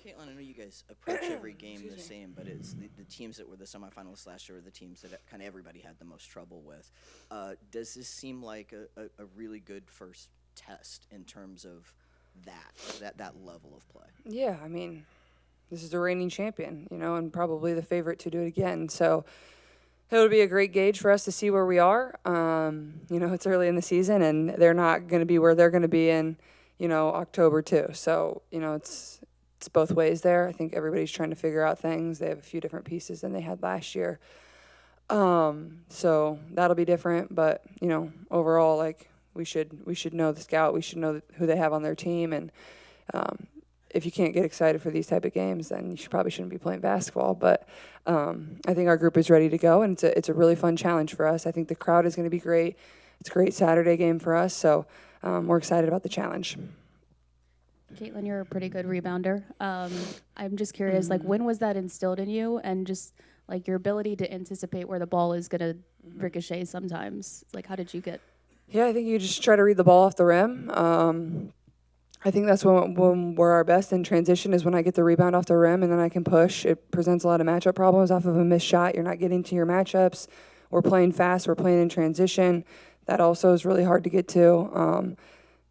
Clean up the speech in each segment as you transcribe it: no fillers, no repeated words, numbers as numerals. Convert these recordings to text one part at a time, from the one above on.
Caitlin, I know you guys approach every game the same, but it's the teams that were the semifinalists last year were the teams that kind of everybody had the most trouble with. Does this seem like a really good first test in terms of that level of play? Yeah, I mean, this is the reigning champion, and probably the favorite to do it again. So it'll be a great gauge for us to see where we are. It's early in the season, and they're not going to be where they're going to be in, October too. So, it's both ways there. I think everybody's trying to figure out things. They have a few different pieces than they had last year. So that'll be different, but, overall, like, we should know the scout. We should know who they have on their team, and if you can't get excited for these type of games, then you probably shouldn't be playing basketball. But I think our group is ready to go, and it's a really fun challenge for us. I think the crowd is going to be great. It's a great Saturday game for us, so we're excited about the challenge. Caitlin, you're a pretty good rebounder. I'm just curious, like, when was that instilled in you, and just like your ability to anticipate where the ball is going to ricochet sometimes? Like, how did you get? Yeah, I think you just try to read the ball off the rim. I think that's when we're our best in transition is when I get the rebound off the rim and then I can push. It presents a lot of matchup problems off of a missed shot. You're not getting to your matchups. We're playing fast. We're playing in transition. That also is really hard to get to.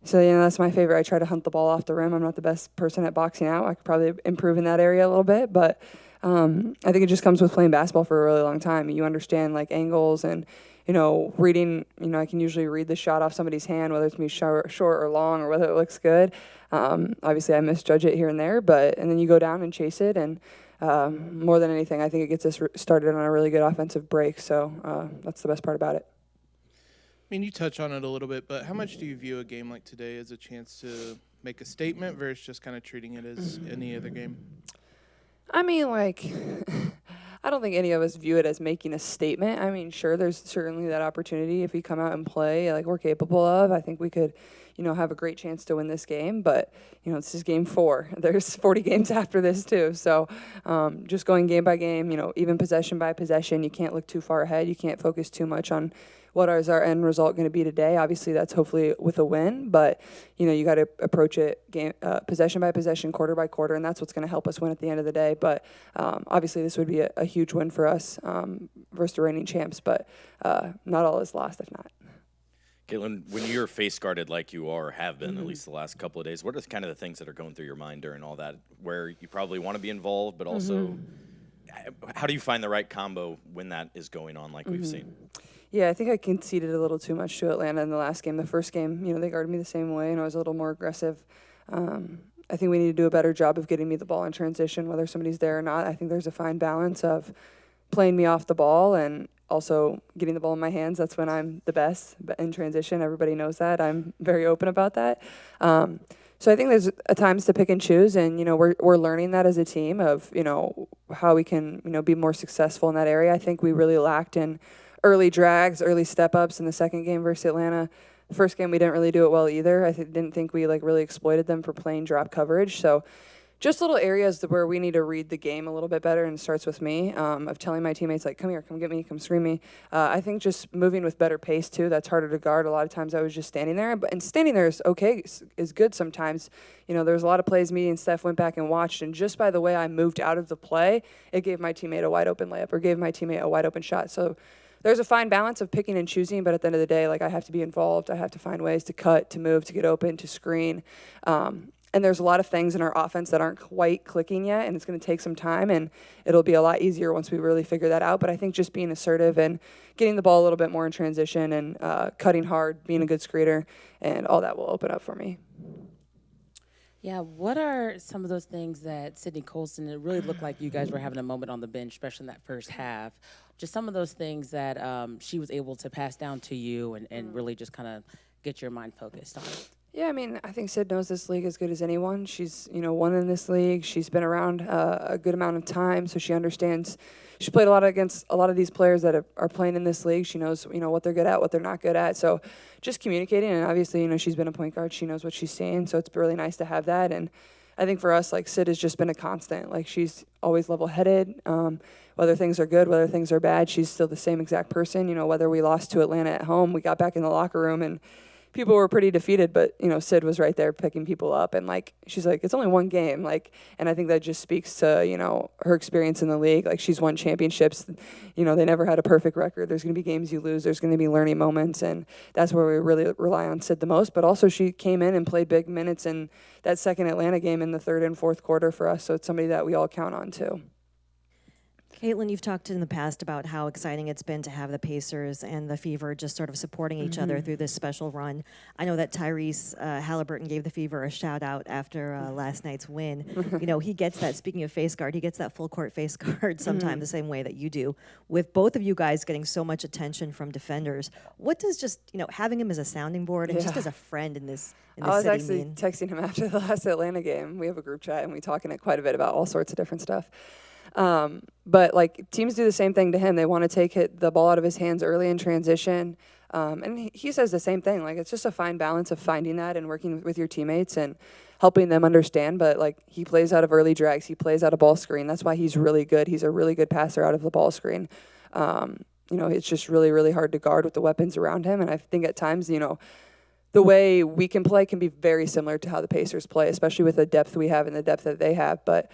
So, that's my favorite. I try to hunt the ball off the rim. I'm not the best person at boxing out. I could probably improve in that area a little bit. But I think it just comes with playing basketball for a really long time. You understand, like, angles and, reading, I can usually read the shot off somebody's hand, whether it's me short or long or whether it looks good. Obviously, I misjudge it here and there, and then you go down and chase it. And more than anything, I think it gets us started on a really good offensive break. So that's the best part about it. I mean, you touch on it a little bit, but how much do you view a game like today as a chance to make a statement versus just kind of treating it as any other game? I mean, like, I don't think any of us view it as making a statement. I mean, sure, there's certainly that opportunity if we come out and play like we're capable of. I think we could, have a great chance to win this game. But, this is game 4. There's 40 games after this, too. So just going game by game, even possession by possession, you can't look too far ahead. You can't focus too much on what is our end result going to be today. Obviously, that's hopefully with a win, but you got to approach it game possession by possession, quarter by quarter, and that's what's going to help us win at the end of the day. But obviously, this would be a huge win for us versus the reigning champs, but not all is lost if not. Caitlin, when you're face guarded like you are, have been at least the last couple of days, what are kind of the things that are going through your mind during all that, where you probably want to be involved, but also how do you find the right combo when that is going on like we've seen? Yeah, I think I conceded a little too much to Atlanta in the last game. The first game, they guarded me the same way, and I was a little more aggressive. I think we need to do a better job of getting me the ball in transition, whether somebody's there or not. I think there's a fine balance of playing me off the ball and also getting the ball in my hands. That's when I'm the best in transition. Everybody knows that. I'm very open about that. So I think there's times to pick and choose, and we're learning that as a team of how we can be more successful in that area. I think we really lacked in early drags, early step-ups in the second game versus Atlanta. The first game, we didn't really do it well either. I didn't think we really exploited them for playing drop coverage. So just little areas where we need to read the game a little bit better, and it starts with me, of telling my teammates, like, come here, come get me, come screen me. I think just moving with better pace, too. That's harder to guard. A lot of times I was just standing there. And standing there is okay, is good sometimes. There's a lot of plays me and Steph went back and watched, and just by the way I moved out of the play, it gave my teammate a wide-open layup or gave my teammate a wide-open shot. So there's a fine balance of picking and choosing, but at the end of the day, I have to be involved. I have to find ways to cut, to move, to get open, to screen. And there's a lot of things in our offense that aren't quite clicking yet, and it's going to take some time, and it'll be a lot easier once we really figure that out. But I think just being assertive and getting the ball a little bit more in transition and cutting hard, being a good screener, and all that will open up for me. Yeah, what are some of those things that Sydney Colson, it really looked like you guys were having a moment on the bench, especially in that first half. Just some of those things that she was able to pass down to you and really just kind of get your mind focused on. Yeah, I mean, I think Sid knows this league as good as anyone. She's, won in this league. She's been around a good amount of time, so she understands. She played a lot against a lot of these players that are playing in this league. She knows, what they're good at, what they're not good at. So just communicating, and obviously, she's been a point guard. She knows what she's saying, so it's really nice to have that. And I think for us, Sid has just been a constant. She's always level-headed. Whether things are good, whether things are bad, she's still the same exact person. Whether we lost to Atlanta at home, we got back in the locker room and people were pretty defeated, but Sid was right there picking people up, and like she's like, it's only one game, like, and I think that just speaks to her experience in the league. Like, she's won championships. They never had a perfect record. There's going to be games you lose. There's going to be learning moments, and that's where we really rely on Sid the most. But also, she came in and played big minutes in that second Atlanta game in the third and fourth quarter for us. So it's somebody that we all count on too. Caitlin, you've talked in the past about how exciting it's been to have the Pacers and the Fever just sort of supporting each other through this special run. I know that Tyrese Halliburton gave the Fever a shout out after last night's win. He gets that, speaking of face guard, he gets that full court face guard sometimes the same way that you do. With both of you guys getting so much attention from defenders, what does just, having him as a sounding board and just as a friend in this I was city actually mean? texting him after the last Atlanta game. We have a group chat and we talk in it quite a bit about all sorts of different stuff. But like teams do the same thing to him. They want to take the ball out of his hands early in transition. And he says the same thing. Like, it's just a fine balance of finding that and working with your teammates and helping them understand. But like, he plays out of early drags. He plays out of ball screen. That's why he's really good. He's a really good passer out of the ball screen. It's just really, really hard to guard with the weapons around him. And I think at times, the way we can play can be very similar to how the Pacers play, especially with the depth we have and the depth that they have. But,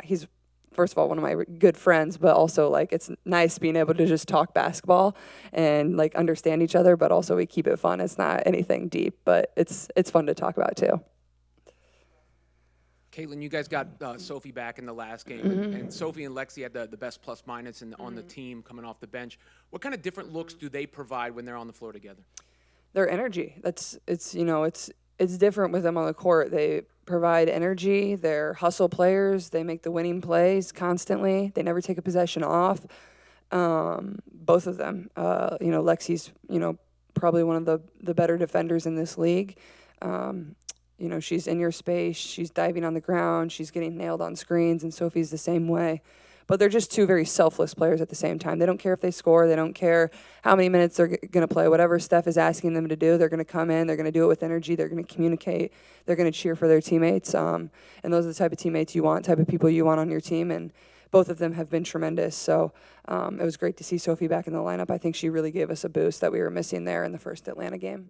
he's, first of all, one of my good friends, but also like it's nice being able to just talk basketball and like understand each other, but also we keep it fun. It's not anything deep, but it's fun to talk about too. Caitlin, you guys got Sophie back in the last game, and Sophie and Lexi had the best plus minus on the team coming off the bench. What kind of different looks do they provide when they're on the floor together? Their energy. It's different with them on the court. They provide energy. They're hustle players. They make the winning plays constantly. They never take a possession off. Both of them. Lexi's, probably one of the better defenders in this league. She's in your space. She's diving on the ground. She's getting nailed on screens, and Sophie's the same way. But they're just two very selfless players at the same time. They don't care if they score. They don't care how many minutes they're going to play. Whatever Steph is asking them to do, they're going to come in. They're going to do it with energy. They're going to communicate. They're going to cheer for their teammates. And those are the type of teammates you want, type of people you want on your team. And both of them have been tremendous. So it was great to see Sophie back in the lineup. I think she really gave us a boost that we were missing there in the first Atlanta game.